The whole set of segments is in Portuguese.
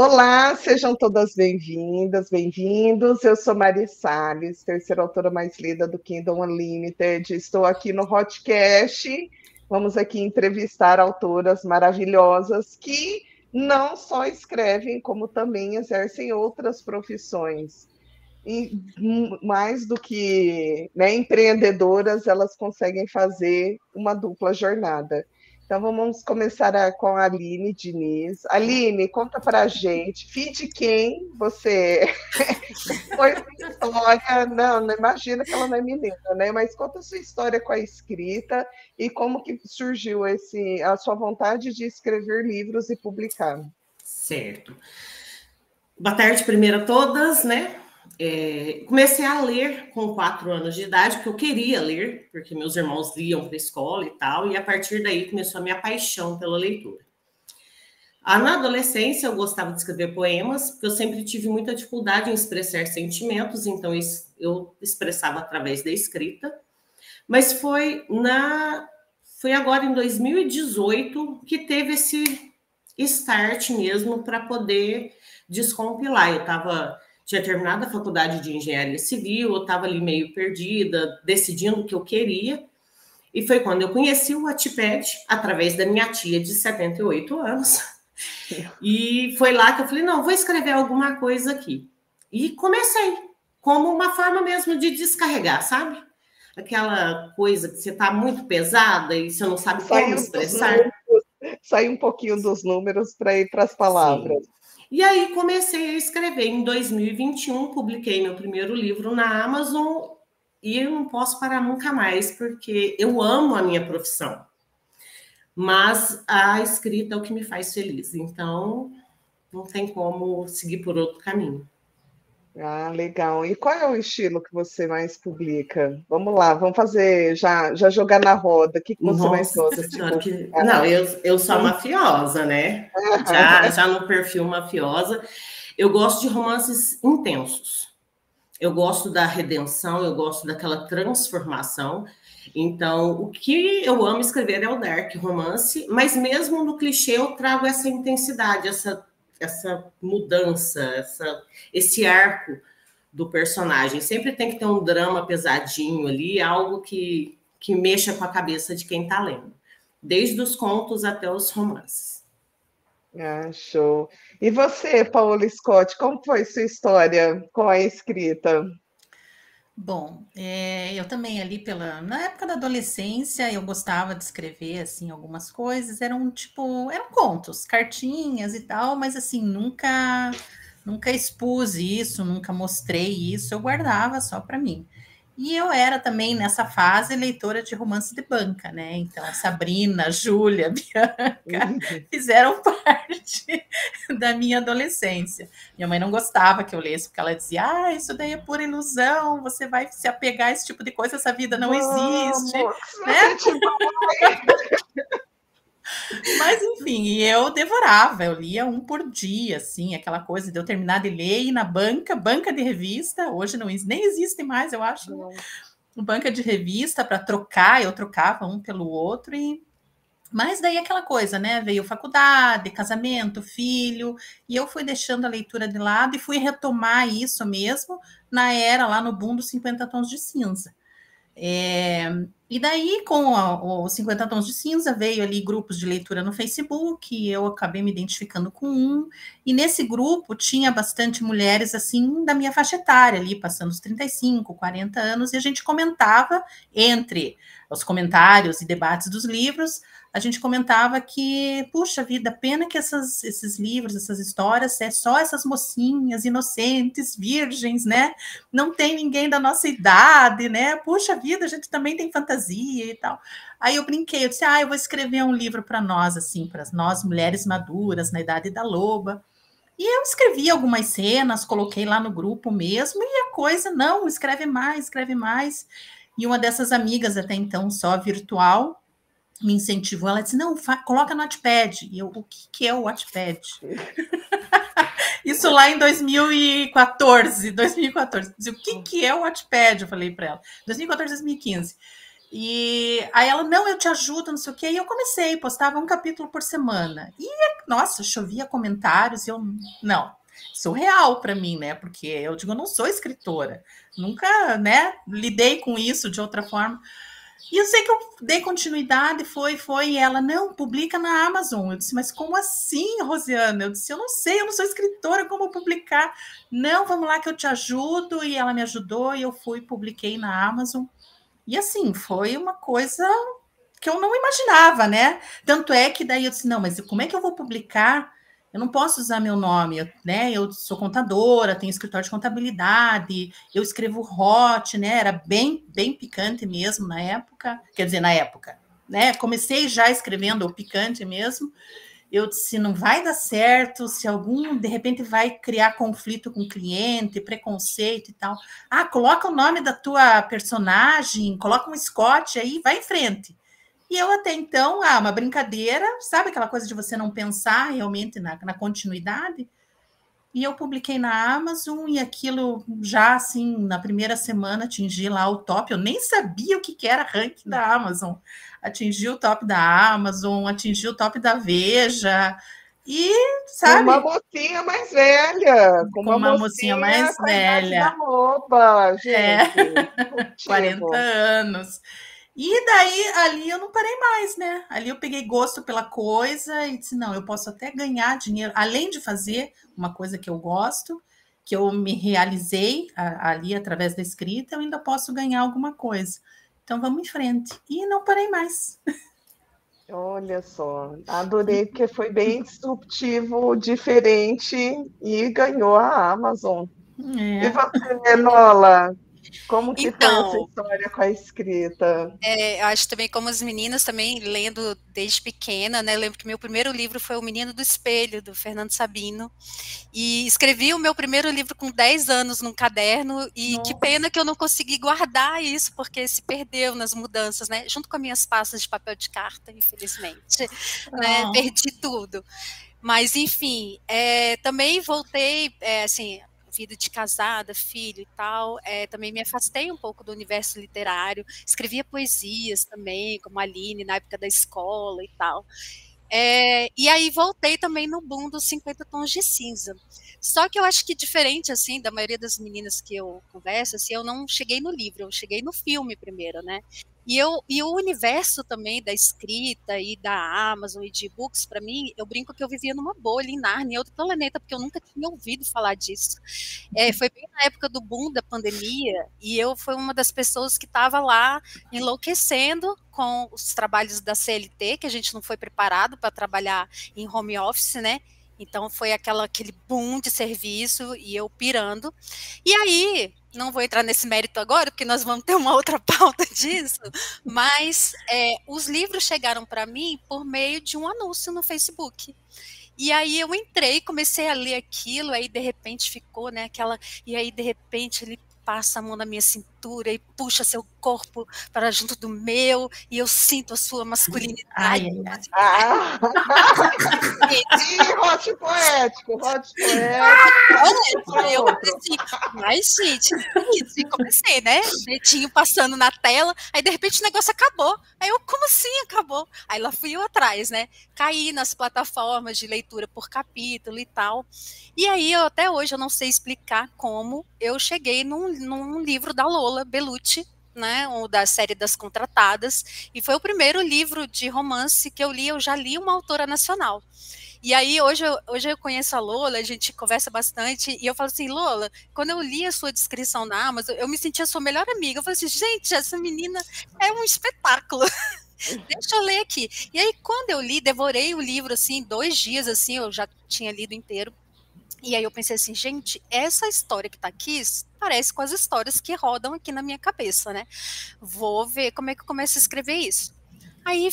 Olá, sejam todas bem-vindas, bem-vindos. Eu sou Mari Salles, terceira autora mais lida do Kindle Unlimited. Estou aqui no Hotcast. Vamos aqui entrevistar autoras maravilhosas que não só escrevem, como também exercem outras profissões. E mais do que, né, empreendedoras, elas conseguem fazer uma dupla jornada. Então vamos começar com a Aline Diniz. Aline, conta para a gente, filha de quem você foi sua história? Não, não imagina que ela não é mineira, né? Mas conta a sua história com a escrita e como que surgiu a sua vontade de escrever livros e publicar. Certo. Boa tarde, primeiro a todas, né? Comecei a ler com 4 anos de idade, porque eu queria ler, porque meus irmãos liam para a escola e tal, e a partir daí começou a minha paixão pela leitura. Na adolescência, eu gostava de escrever poemas, porque eu sempre tive muita dificuldade em expressar sentimentos, então eu expressava através da escrita. Mas foi agora em 2018 que teve esse start mesmo para poder descompilar. Tinha terminado a faculdade de engenharia civil, eu estava ali meio perdida, decidindo o que eu queria. E foi quando eu conheci o Wattpad, através da minha tia de 78 anos. E foi lá que eu falei, não, vou escrever alguma coisa aqui. E comecei, como uma forma mesmo de descarregar, sabe? Aquela coisa que você está muito pesada e você não sabe como expressar. Sair um pouquinho dos números para ir para as palavras. Sim. E aí comecei a escrever. Em 2021, publiquei meu primeiro livro na Amazon e eu não posso parar nunca mais, porque eu amo a minha profissão. Mas a escrita é o que me faz feliz. Então, não tem como seguir por outro caminho. Ah, legal. E qual é o estilo que você mais publica? Vamos lá, vamos fazer, já jogar na roda. O que você mais Nossa gosta de senhora, publicar? não, eu sou mafiosa, né? Já no perfil mafiosa. Eu gosto de romances intensos. Eu gosto da redenção, eu gosto daquela transformação. Então, o que eu amo escrever é o dark romance, mas mesmo no clichê eu trago essa intensidade, essa mudança, esse arco do personagem. Sempre tem que ter um drama pesadinho ali, algo que mexa com a cabeça de quem está lendo. Desde os contos até os romances. Ah, show. E você, Paola Scott, como foi sua história com a escrita? Bom, eu também ali na época da adolescência eu gostava de escrever assim algumas coisas, eram contos, cartinhas e tal, mas assim, nunca expus isso, nunca mostrei isso, eu guardava só para mim. E eu era também, nessa fase, leitora de romance de banca, né? Então, Sabrina, Júlia, Bianca fizeram parte da minha adolescência. Minha mãe não gostava que eu lesse, porque ela dizia, isso daí é pura ilusão, você vai se apegar a esse tipo de coisa, essa vida não existe. Né? Mas, enfim, eu devorava, eu lia um por dia, assim, aquela coisa de eu terminar de ler e ir na banca de revista, hoje nem existe mais, eu acho, né? Banca de revista para trocar, eu trocava um pelo outro, mas daí aquela coisa, né? Veio faculdade, casamento, filho, e eu fui deixando a leitura de lado e fui retomar isso mesmo na era, lá no boom dos 50 Tons de Cinza. E daí, com os 50 Tons de Cinza, veio ali grupos de leitura no Facebook, e eu acabei me identificando com um, e nesse grupo tinha bastante mulheres, assim, da minha faixa etária, ali, passando os 35, 40 anos, e a gente comentava, entre os comentários e debates dos livros, a gente comentava que, puxa vida, pena que esses livros, essas histórias, é só essas mocinhas inocentes, virgens, né? Não tem ninguém da nossa idade, né? Puxa vida, a gente também tem fantasia e tal. Aí eu brinquei, eu disse, eu vou escrever um livro para nós, assim, para nós mulheres maduras, na idade da loba. E eu escrevi algumas cenas, coloquei lá no grupo mesmo, e a coisa, não, escreve mais, escreve mais. E uma dessas amigas, até então só virtual, me incentivou, ela disse, não, coloca no Wattpad. E eu, o que é o Wattpad? Isso lá em 2014. Disse, o que é o Wattpad? Eu falei para ela. 2014, 2015. E aí ela, não, eu te ajudo, não sei o quê. E eu comecei, postava um capítulo por semana. E nossa, chovia comentários, eu não, surreal para mim, né? Porque eu digo, eu não sou escritora, nunca, né, lidei com isso de outra forma. E eu sei que eu dei continuidade, foi, e ela, não, publica na Amazon. Eu disse, mas como assim, Rosiana? Eu disse, eu não sei, eu não sou escritora, como publicar? Não, vamos lá que eu te ajudo. E ela me ajudou e eu fui, publiquei na Amazon. E assim, foi uma coisa que eu não imaginava, né? Tanto é que daí eu disse, não, mas como é que eu vou publicar? Eu não posso usar meu nome, né? Eu sou contadora, tenho escritório de contabilidade, eu escrevo hot, né? Era bem picante mesmo na época, quer dizer, na época, né? Comecei já escrevendo o picante mesmo. Eu disse, não vai dar certo, se algum, de repente, vai criar conflito com o cliente, preconceito e tal. Ah, coloca o nome da tua personagem, coloca um Scott aí, vai em frente. E eu até então, uma brincadeira, sabe aquela coisa de você não pensar realmente na continuidade? E eu publiquei na Amazon e aquilo já, assim, na primeira semana atingi lá o top. Eu nem sabia o que era ranking da Amazon. Atingi o top da Amazon, atingi o top da Veja. E, sabe? Com uma mocinha mais velha. Com uma mocinha mais com a velha. idade da roupa, gente. 40 anos. E daí, ali eu não parei mais, né? Ali eu peguei gosto pela coisa e disse, não, eu posso até ganhar dinheiro, além de fazer uma coisa que eu gosto, que eu me realizei ali através da escrita, eu ainda posso ganhar alguma coisa. Então, vamos em frente. E não parei mais. Olha só, adorei, porque foi bem disruptivo, diferente, e ganhou a Amazon. É. E você, Nola? Como que foi essa Então, história com a escrita? eu acho também como as meninas também lendo desde pequena, né? Eu lembro que meu primeiro livro foi O Menino do Espelho, do Fernando Sabino, e escrevi o meu primeiro livro com 10 anos num caderno, e que pena que eu não consegui guardar isso, porque se perdeu nas mudanças, né? Junto com as minhas pastas de papel de carta, infelizmente, né? Perdi tudo. Mas, enfim, também voltei, assim, vida de casada, filho e tal, também me afastei um pouco do universo literário, escrevia poesias também, como a Aline, na época da escola e tal. E aí voltei também no boom dos 50 tons de cinza. Só que eu acho que diferente, assim, da maioria das meninas que eu converso, assim, eu não cheguei no livro, eu cheguei no filme primeiro, né? E o universo também da escrita e da Amazon e de e-books, para mim, eu brinco que eu vivia numa bolha em Nárnia, em outro planeta, porque eu nunca tinha ouvido falar disso. Foi bem na época do boom da pandemia, e eu fui uma das pessoas que estava lá enlouquecendo com os trabalhos da CLT, que a gente não foi preparado para trabalhar em home office, né? Então foi aquele boom de serviço e eu pirando. E aí, não vou entrar nesse mérito agora, porque nós vamos ter uma outra pauta disso, mas os livros chegaram para mim por meio de um anúncio no Facebook. E aí eu entrei, comecei a ler aquilo, aí de repente ficou, né, e aí de repente ele passa a mão na minha cintura e puxa seu corpo para junto do meu, e eu sinto a sua masculinidade. Hot poético. Eu comecei, mas gente, isso, e comecei, né? Netinho passando na tela, aí de repente o negócio acabou. Aí eu, como assim acabou? Aí lá fui eu atrás, né? Caí nas plataformas de leitura por capítulo e tal. E aí, até hoje, eu não sei explicar como eu cheguei num livro da Lola Bellucci, né, da série das Contratadas, e foi o primeiro livro de romance que eu já li uma autora nacional. E aí, hoje eu conheço a Lola, a gente conversa bastante, e eu falo assim, Lola, quando eu li a sua descrição na Amazon, eu me senti a sua melhor amiga. Eu falei assim, gente, essa menina é um espetáculo. Deixa eu ler aqui. E aí, quando eu li, devorei o livro, assim, em 2 dias, assim, eu já tinha lido inteiro. E aí eu pensei assim, gente, essa história que tá aqui parece com as histórias que rodam aqui na minha cabeça, né? Vou ver como é que eu começo a escrever isso. Aí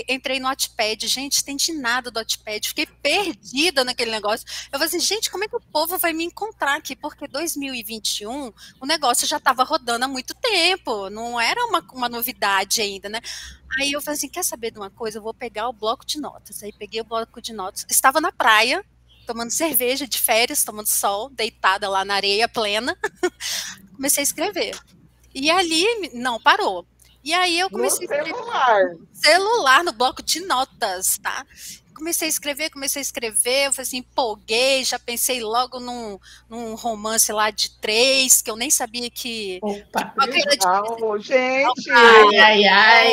entrei no Wattpad, gente, tem de nada do Wattpad, fiquei perdida naquele negócio. Eu falei assim, gente, como é que o povo vai me encontrar aqui? Porque 2021, o negócio já estava rodando há muito tempo, não era uma novidade ainda, né? Aí eu falei assim, quer saber de uma coisa? Eu vou pegar o bloco de notas. Aí peguei o bloco de notas, estava na praia, tomando cerveja de férias, tomando sol, deitada lá na areia plena, comecei a escrever. E ali, não parou. E aí eu comecei a escrever. Celular, no bloco de notas, tá? Comecei a escrever, eu falei assim, empolguei, já pensei logo num romance lá de 3, que eu nem sabia que... Opa! Gente! Ai.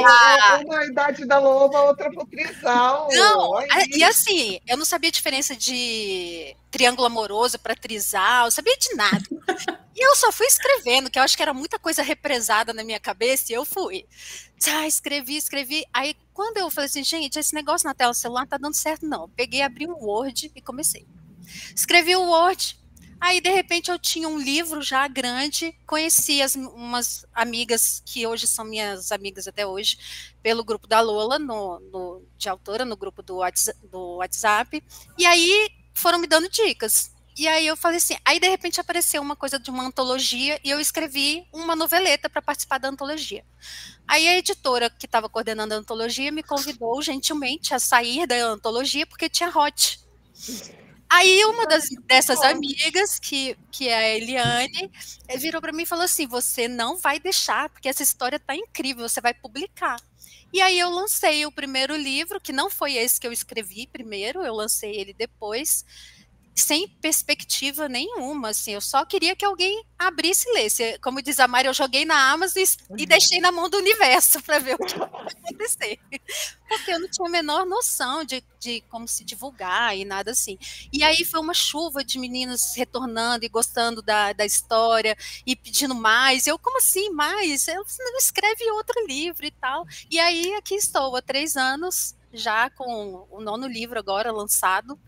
Uma Idade da Loba, outra pro trisal. Não, e assim, eu não sabia a diferença de triângulo amoroso para trisal, eu sabia de nada. E eu só fui escrevendo, que eu acho que era muita coisa represada na minha cabeça, e eu fui. Escrevi. Aí, quando eu falei assim, gente, esse negócio na tela do celular não tá dando certo, não. Eu peguei, abri um Word e comecei. Escrevi o Word, aí, de repente, eu tinha um livro já grande, conheci umas amigas, que hoje são minhas amigas até hoje, pelo grupo da Lola, de autora, no grupo do WhatsApp, e aí foram me dando dicas. E aí eu falei assim, aí de repente apareceu uma coisa de uma antologia e eu escrevi uma noveleta para participar da antologia. Aí a editora que estava coordenando a antologia me convidou gentilmente a sair da antologia porque tinha hot. Aí uma dessas amigas, que é a Eliane, virou para mim e falou assim, você não vai deixar, porque essa história está incrível, você vai publicar. E aí eu lancei o primeiro livro, que não foi esse que eu escrevi primeiro, eu lancei ele depois, sem perspectiva nenhuma, assim, eu só queria que alguém abrisse e lesse. Como diz a Mari, eu joguei na Amazon e deixei na mão do universo para ver o que ia acontecer. Porque eu não tinha a menor noção de como se divulgar e nada assim. E aí foi uma chuva de meninos retornando e gostando da história e pedindo mais. Eu, como assim, mais? Você não escreve outro livro e tal. E aí aqui estou, há 3 anos, já com o 9º livro agora lançado,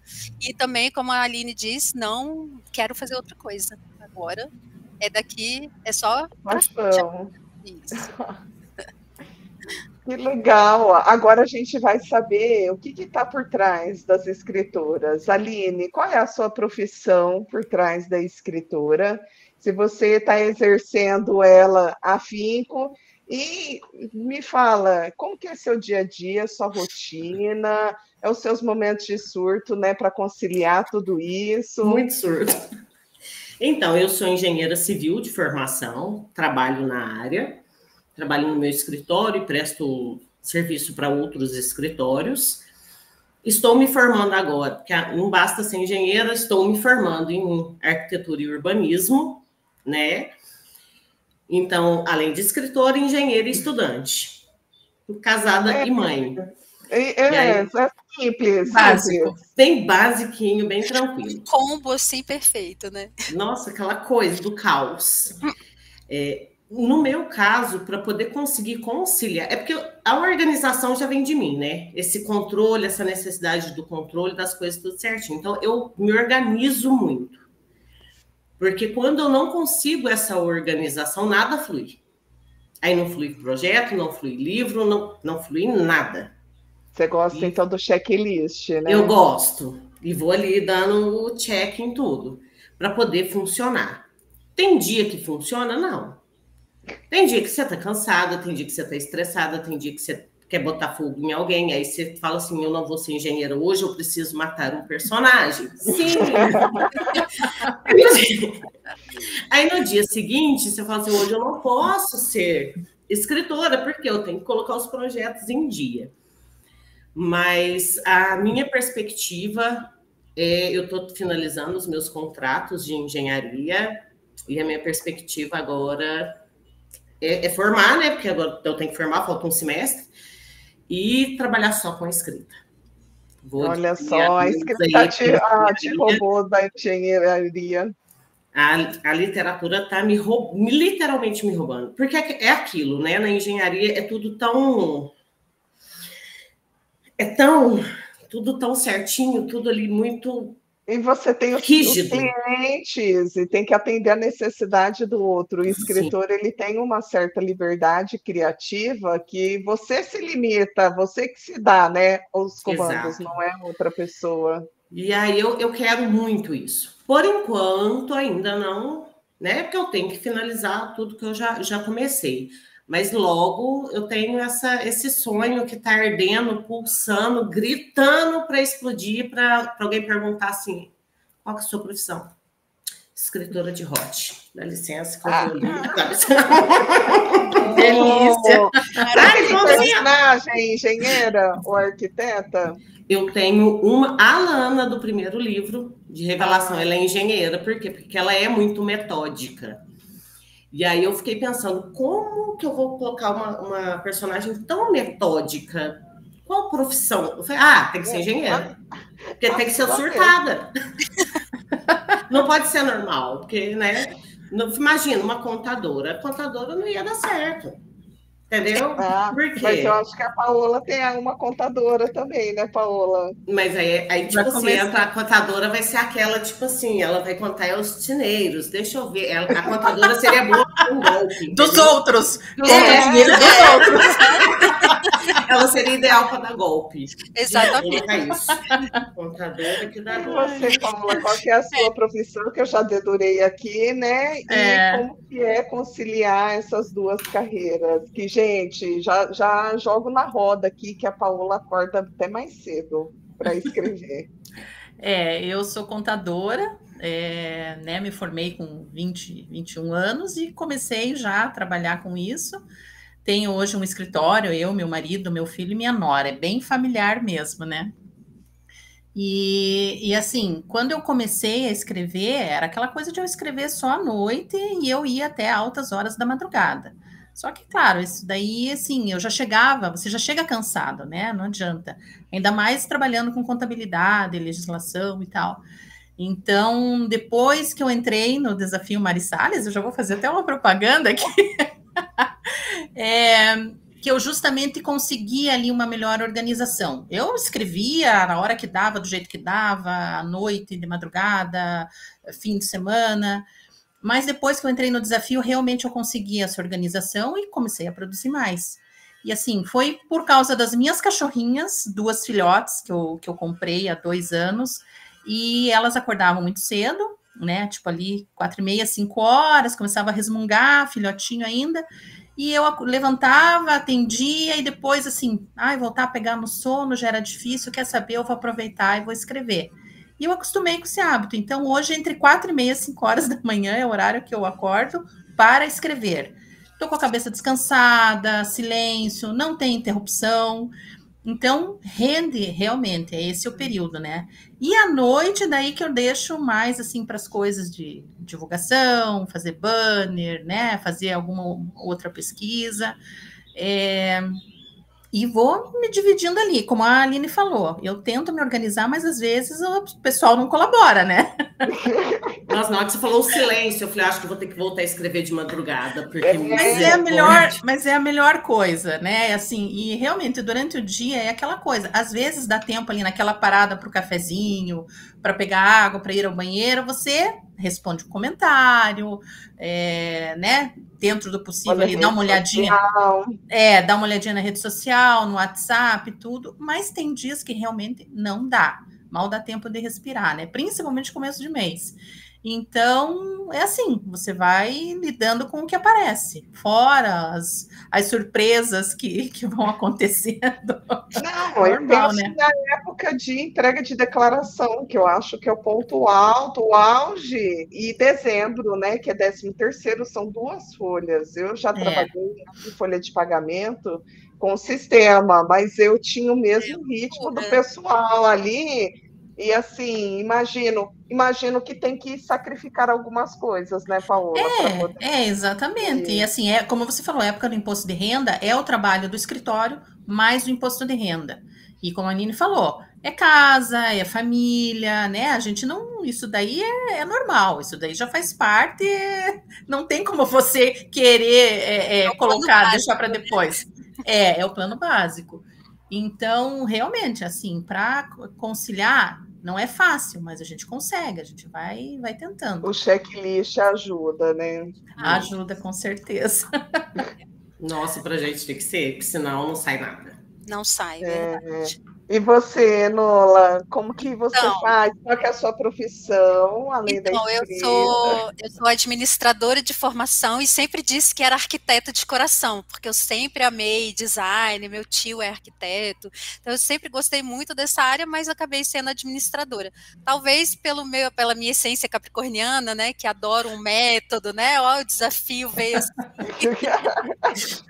e também, como a Aline diz, não quero fazer outra coisa agora, é só paixão. Isso. Que legal, agora a gente vai saber o que está por trás das escritoras. Aline, qual é a sua profissão por trás da escritora? Se você está exercendo ela afinco, e me fala, como que é seu dia a dia, sua rotina, os seus momentos de surto, né, para conciliar tudo isso? Muito surto. Então, eu sou engenheira civil de formação, trabalho na área, trabalho no meu escritório e presto serviço para outros escritórios. Estou me formando agora, porque não basta ser engenheira, estou me formando em arquitetura e urbanismo, né? Então, além de escritora, engenheira e estudante. Casada e mãe. É simples. Básico. Bem basiquinho, bem tranquilo. Um combo assim perfeito, né? Nossa, aquela coisa do caos. No meu caso, para poder conseguir conciliar, é porque a organização já vem de mim, né? Esse controle, essa necessidade do controle das coisas tudo certinho. Então, eu me organizo muito. Porque quando eu não consigo essa organização, nada flui. Aí não flui projeto, não flui livro, não flui nada. Você gosta, então, do checklist, né? Eu gosto. E vou ali dando o check em tudo, para poder funcionar. Tem dia que funciona? Não. Tem dia que você está cansada, tem dia que você está estressada, tem dia que você quer botar fogo em alguém, aí você fala assim, eu não vou ser engenheira hoje, eu preciso matar um personagem. Sim! Aí no dia seguinte, você fala assim, hoje eu não posso ser escritora, porque eu tenho que colocar os projetos em dia. Mas a minha perspectiva eu estou finalizando os meus contratos de engenharia, e a minha perspectiva agora é formar, né? Porque agora eu tenho que formar, falta um semestre, e trabalhar só com a escrita. Olha só, a escrita te roubou da engenharia. A literatura está literalmente me roubando. Porque é aquilo, né? Na engenharia é tudo tão... tudo tão certinho, tudo ali muito... E você tem os clientes e tem que atender a necessidade do outro. O escritor, sim, ele tem uma certa liberdade criativa que você se limita, você que se dá, né, os comandos, exato, não é outra pessoa. E aí eu quero muito isso. Por enquanto, ainda não, né, porque eu tenho que finalizar tudo que eu já comecei. Mas logo eu tenho esse sonho que está ardendo, pulsando, gritando para explodir, para alguém perguntar assim, qual que é a sua profissão? escritora de hot. Dá licença que eu vou ali. Delícia! Aquele personagem, engenheira ou arquiteta? Eu tenho a Lana do primeiro livro de revelação, ela é engenheira. Por quê? Porque ela é muito metódica. E aí eu fiquei pensando, como que eu vou colocar uma personagem tão metódica? Qual profissão? Eu falei, tem que ser engenheira. Porque tem que ser surtada. Não pode ser normal, porque, né? Imagina, uma contadora. A contadora não ia dar certo. Entendeu? Por quê? Mas eu acho que a Paola tem uma contadora também, né, Paola? Mas aí tipo assim, a contadora vai ser aquela, tipo assim, ela vai contar aos dinheiros. Deixa eu ver. A contadora seria boa com um golpe. Dos outros. Dos outros. Ela seria ideal para dar golpe. Exatamente. Isso. Contadora que dá golpe. Você, Paola, qual que é a sua profissão, que eu já dedurei aqui, né? E como que é conciliar essas duas carreiras? Que, gente, já jogo na roda aqui, que a Paola acorda até mais cedo para escrever. Eu sou contadora, né? Me formei com 21 anos e comecei já a trabalhar com isso. Tenho hoje um escritório, eu, meu marido, meu filho e minha nora. É bem familiar mesmo, né? E assim, quando eu comecei a escrever, era aquela coisa de eu escrever só à noite e eu ia até altas horas da madrugada. Só que, claro, isso daí, assim, você já chega cansado, né? Não adianta. Ainda mais trabalhando com contabilidade, legislação e tal. Então, depois que eu entrei no Desafio Mari Salles, eu já vou fazer até uma propaganda aqui, que eu justamente consegui ali uma melhor organização. Eu escrevia na hora que dava, do jeito que dava, à noite, de madrugada, fim de semana, mas depois que eu entrei no desafio, realmente eu consegui essa organização e comecei a produzir mais. E assim, foi por causa das minhas cachorrinhas, 2 filhotes que eu comprei há 2 anos, e elas acordavam muito cedo, né? Tipo ali, 4h30, 5 horas, começava a resmungar, filhotinho ainda, e eu levantava, atendia, e depois assim, voltar a pegar no sono já era difícil, quer saber, eu vou aproveitar e vou escrever. E eu acostumei com esse hábito. Então, hoje, entre 4h30 e 5 horas da manhã, é o horário que eu acordo para escrever. Estou com a cabeça descansada, silêncio, não tem interrupção. Então, rende realmente, é esse o período, né? E à noite, daí que eu deixo mais, assim, para as coisas de divulgação, fazer banner, né? Fazer alguma outra pesquisa. E vou me dividindo ali, como a Aline falou. Eu tento me organizar, mas às vezes o pessoal não colabora, né? Nossa, na hora que você falou o silêncio, eu falei, acho que vou ter que voltar a escrever de madrugada, porque mas é a melhor coisa, né? Assim, e realmente durante o dia é aquela coisa. Às vezes dá tempo ali naquela parada para o cafezinho, para pegar água, para ir ao banheiro, você responde um comentário, né? Dentro do possível ali, dá uma olhadinha. Dá uma olhadinha na rede social, no WhatsApp, tudo, mas tem dias que realmente não dá. Mal dá tempo de respirar, né? Principalmente começo de mês. Então, é assim, você vai lidando com o que aparece, fora as surpresas que vão acontecendo. Não, eu penso, né? Na época de entrega de declaração, que eu acho que é o ponto alto, o auge, e dezembro, né, que é 13º, são 2 folhas. Eu já trabalhei em folha de pagamento com sistema, mas eu tinha o mesmo ritmo do pessoal ali. E assim, imagino que tem que sacrificar algumas coisas, né, Paola? Exatamente. E assim, como você falou, a época do imposto de renda é o trabalho do escritório mais o imposto de renda. E como a Nini falou, é casa, é família, né? A gente não. Isso daí é normal, isso daí já faz parte, não tem como você querer colocar, deixar para depois. É o plano básico. Então, realmente, assim, para conciliar, não é fácil, mas a gente consegue, a gente vai tentando. O checklist ajuda, né? Ajuda, com certeza. Nossa, pra gente tem que ser, porque senão não sai nada. Não sai, verdade. E você, Nola, como que você Então, faz? Qual que é a sua profissão, além da Então, eu escrita? sou, eu sou administradora de formação e sempre disse que era arquiteta de coração, porque eu sempre amei design, meu tio é arquiteto, então eu sempre gostei muito dessa área, mas acabei sendo administradora. Talvez pela minha essência capricorniana, né, que adoro um método, né, ó, o desafio veio assim,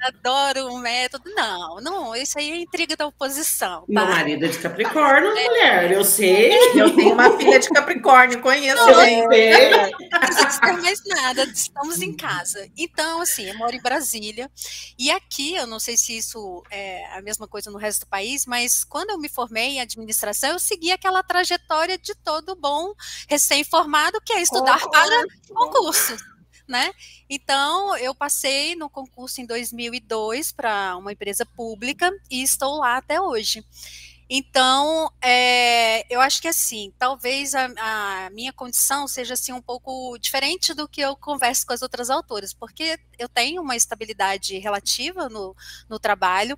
adoro um método. Não, isso aí é intriga da oposição, Meu tá? marido é de Capricórnio, mulher, eu sei. Eu tenho uma filha de Capricórnio, conheço Eu bem. sei. Não precisa dizer mais nada, estamos em casa. Então, assim, eu moro em Brasília, e aqui, eu não sei se isso é a mesma coisa no resto do país, mas quando eu me formei em administração, eu segui aquela trajetória de todo bom recém-formado, que é estudar para concursos, né? Então, eu passei no concurso em 2002 para uma empresa pública e estou lá até hoje. Então, eu acho que assim, talvez a minha condição seja assim um pouco diferente do que eu converso com as outras autoras, porque eu tenho uma estabilidade relativa no trabalho,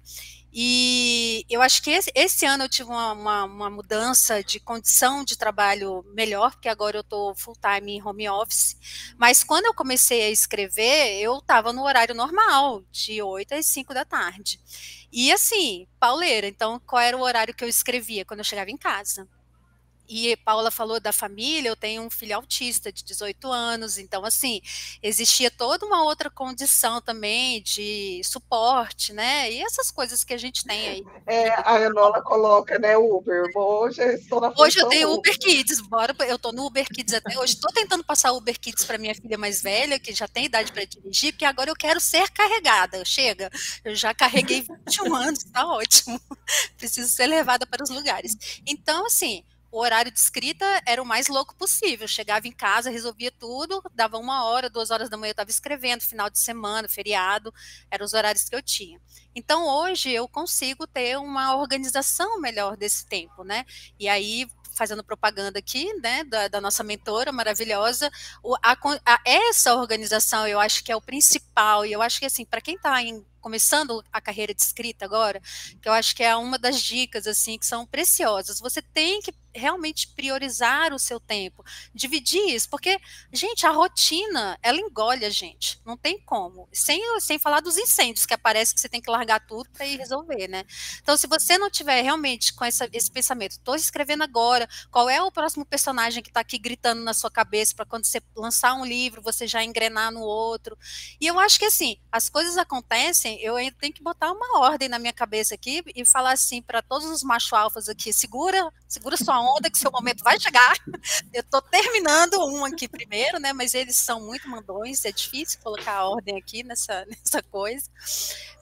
e eu acho que esse ano eu tive uma mudança de condição de trabalho melhor, porque agora eu estou full time em home office, mas quando eu comecei a escrever, eu estava no horário normal, de 8 às 5 da tarde. E assim, pauleira, então qual era o horário que eu escrevia? Quando eu chegava em casa. E Paula falou da família, eu tenho um filho autista de 18 anos, então assim, existia toda uma outra condição também de suporte, né? E essas coisas que a gente tem aí. A Enola coloca, né, Uber. Hoje eu estou na Hoje eu função tenho Uber. Uber Kids, eu tô no Uber Kids até hoje, estou tentando passar Uber Kids para minha filha mais velha, que já tem idade para dirigir, porque agora eu quero ser carregada, chega, eu já carreguei 21 anos, tá ótimo, preciso ser levada para os lugares. Então, assim, o horário de escrita era o mais louco possível, chegava em casa, resolvia tudo, dava 1 hora, 2 horas da manhã eu estava escrevendo, final de semana, feriado, eram os horários que eu tinha. Então, hoje eu consigo ter uma organização melhor desse tempo, né? E aí, fazendo propaganda aqui, né, da nossa mentora maravilhosa, essa organização eu acho que é o principal, e eu acho que assim, para quem está começando a carreira de escrita agora, que eu acho que é uma das dicas assim que são preciosas, você tem que realmente priorizar o seu tempo, dividir isso, porque, gente, a rotina, ela engole a gente, não tem como, sem falar dos incêndios que aparece que você tem que largar tudo para ir resolver, né? Então, se você não tiver realmente com esse pensamento, estou escrevendo agora, qual é o próximo personagem que está aqui gritando na sua cabeça para quando você lançar um livro, você já engrenar no outro, e eu acho que assim, as coisas acontecem, eu ainda tenho que botar uma ordem na minha cabeça aqui e falar assim para todos os macho alfas aqui, segura sua onda que seu momento vai chegar. Eu estou terminando um aqui primeiro, né? Mas eles são muito mandões, é difícil colocar a ordem aqui nessa coisa.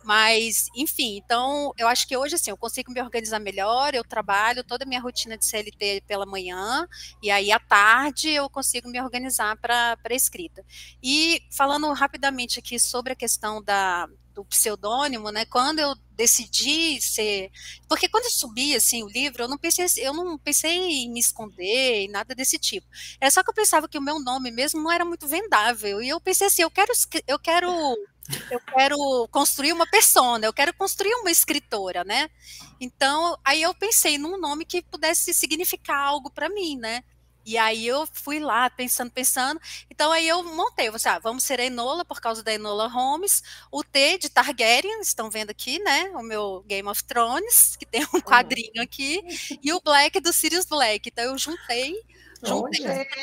Mas, enfim, então eu acho que hoje assim, eu consigo me organizar melhor, eu trabalho toda a minha rotina de CLT pela manhã, e aí à tarde eu consigo me organizar para a escrita. E falando rapidamente aqui sobre a questão do pseudônimo, né? Quando eu decidi ser, porque quando eu subi assim o livro, eu não pensei em me esconder e nada desse tipo. Era só que eu pensava que o meu nome mesmo não era muito vendável. E eu pensei assim, eu quero construir uma persona, eu quero construir uma escritora, né? Então, aí eu pensei num nome que pudesse significar algo para mim, né? E aí eu fui lá pensando. Então aí eu montei, eu falei, vamos ser a Enola por causa da Enola Holmes, o T de Targaryen, estão vendo aqui, né? O meu Game of Thrones, que tem um quadrinho aqui, e o Black do Sirius Black. Então eu juntei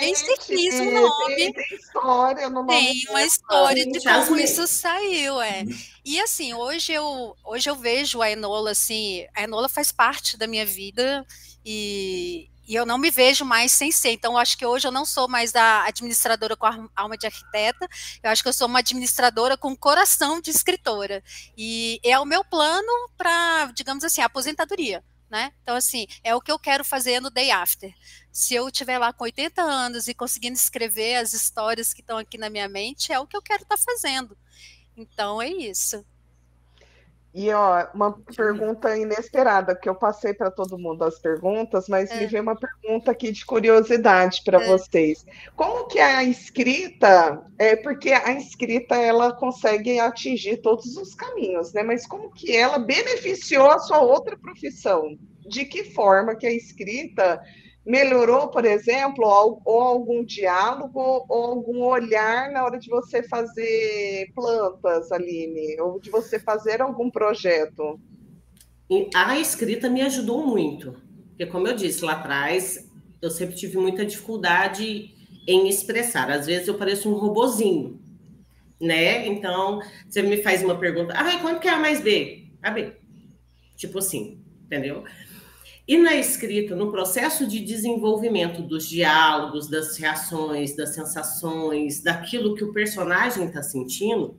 e fiz um nome. Tem história no nome. Tem uma história de como isso saiu, E assim, hoje eu vejo a Enola assim, a Enola faz parte da minha vida e eu não me vejo mais sem ser. Então, eu acho que hoje eu não sou mais a administradora com a alma de arquiteta, eu acho que eu sou uma administradora com coração de escritora. E é o meu plano para, digamos assim, a aposentadoria. Né? Então, assim, é o que eu quero fazer no Day After. Se eu estiver lá com 80 anos e conseguindo escrever as histórias que estão aqui na minha mente, é o que eu quero estar fazendo. Então, é isso. E, uma pergunta inesperada, que eu passei para todo mundo as perguntas, mas me veio uma pergunta aqui de curiosidade para vocês. Como que a escrita, porque a escrita, ela consegue atingir todos os caminhos, né? Mas como que ela beneficiou a sua outra profissão? de que forma que a escrita melhorou, por exemplo, ou algum diálogo, ou algum olhar na hora de você fazer plantas, Aline, ou de você fazer algum projeto? A escrita me ajudou muito, porque, como eu disse lá atrás, eu sempre tive muita dificuldade em expressar. Às vezes eu pareço um robozinho, né? Então, você me faz uma pergunta, quanto que é A mais B? A B. Tipo assim, entendeu? E na escrita, no processo de desenvolvimento dos diálogos, das reações, das sensações, daquilo que o personagem está sentindo,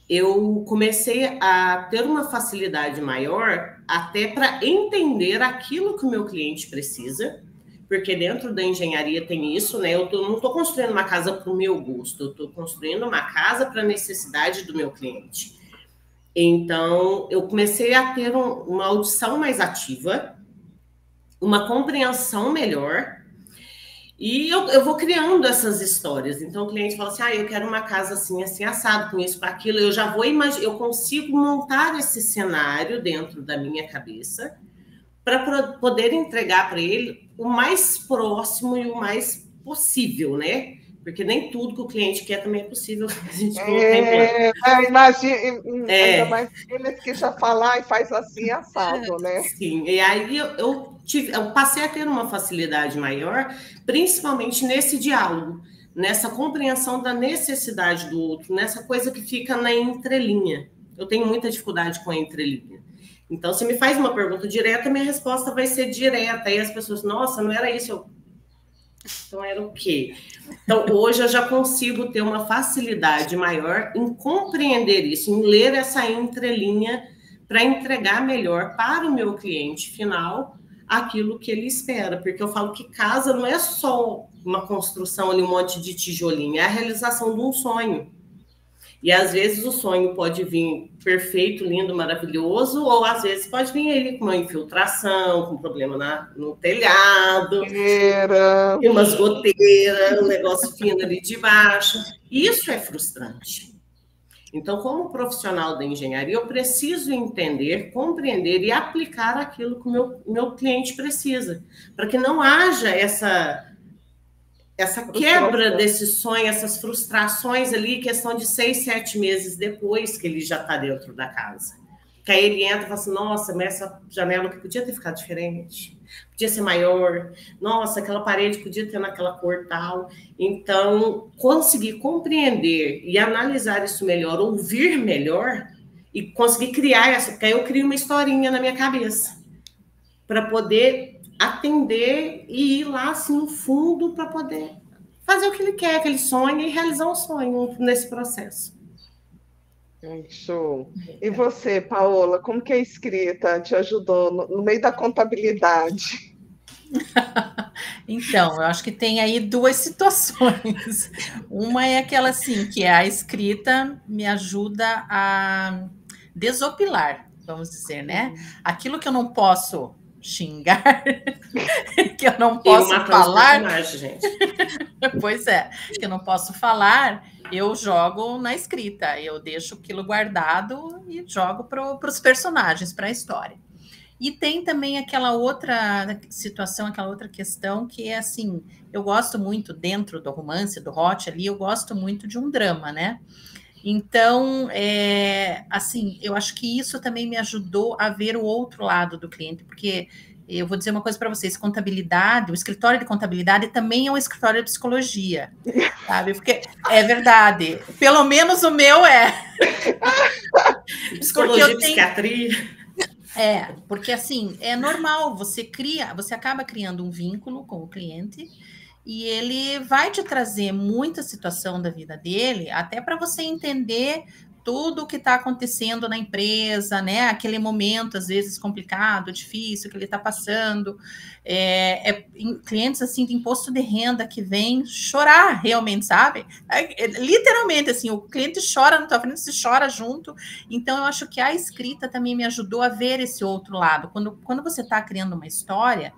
eu comecei a ter uma facilidade maior até para entender aquilo que o meu cliente precisa, porque dentro da engenharia tem isso, né? Eu não estou construindo uma casa para o meu gosto, eu estou construindo uma casa para a necessidade do meu cliente. Então, eu comecei a ter uma audição mais ativa, uma compreensão melhor, e eu vou criando essas histórias. Então, o cliente fala assim, eu quero uma casa assim, assim, assado, com isso, com aquilo. Eu já vou imaginar, eu consigo montar esse cenário dentro da minha cabeça para poder entregar para ele o mais próximo e o mais possível, né? Porque nem tudo que o cliente quer também é possível a gente colocar em plano. Imagina, ainda mais aqueles que já falar e faz assim, assado, né? Sim, e aí eu passei a ter uma facilidade maior, principalmente nesse diálogo, nessa compreensão da necessidade do outro, nessa coisa que fica na entrelinha. Eu tenho muita dificuldade com a entrelinha. Então, se me faz uma pergunta direta, minha resposta vai ser direta. E as pessoas, nossa, não era isso. Então, era o quê? Então, hoje eu já consigo ter uma facilidade maior em compreender isso, em ler essa entrelinha para entregar melhor para o meu cliente final aquilo que ele espera. Porque eu falo que casa não é só uma construção ali, um monte de tijolinho, é a realização de um sonho. E às vezes o sonho pode vir perfeito, lindo, maravilhoso, ou às vezes pode vir ele com uma infiltração, com problema no telhado, e umas goteiras, um negócio fino ali de baixo. Isso é frustrante. Então, como profissional da engenharia, eu preciso entender, compreender e aplicar aquilo que o meu cliente precisa, para que não haja essa quebra desse sonho, essas frustrações ali, questão de 6, 7 meses depois que ele já está dentro da casa. Que aí ele entra e fala assim, nossa, mas essa janela que podia ter ficado diferente, podia ser maior, nossa, aquela parede podia ter naquela cor tal. Então, conseguir compreender e analisar isso melhor, ouvir melhor e conseguir criar essa, porque aí eu crio uma historinha na minha cabeça para poder atender e ir lá, assim, no fundo, para poder fazer o que ele quer, que ele sonha e realizar um sonho nesse processo. Show. E você, Paola, como que a escrita te ajudou no meio da contabilidade? Então, eu acho que tem aí duas situações. Uma é aquela, assim, que a escrita me ajuda a desopilar, vamos dizer, né? Aquilo que eu não posso xingar, que eu não posso falar. Gente. Pois é, que eu não posso falar, eu jogo na escrita, eu deixo aquilo guardado e jogo para os personagens, para a história. E tem também aquela outra situação, aquela outra questão que é assim, eu gosto muito dentro do romance, do hot ali, eu gosto muito de um drama, né? Então, assim, eu acho que isso também me ajudou a ver o outro lado do cliente, porque eu vou dizer uma coisa para vocês, contabilidade, o escritório de contabilidade também é um escritório de psicologia, sabe? Porque é verdade, pelo menos o meu é. Psicologia, psiquiatria. Porque assim, é normal, você acaba criando um vínculo com o cliente e ele vai te trazer muita situação da vida dele, até para você entender tudo o que está acontecendo na empresa, né? Aquele momento, às vezes, complicado, difícil, que ele está passando. Clientes, assim, de imposto de renda que vem chorar, realmente, sabe? Literalmente, assim, o cliente chora na tua frente, você chora junto. Então, eu acho que a escrita também me ajudou a ver esse outro lado. Quando você está criando uma história,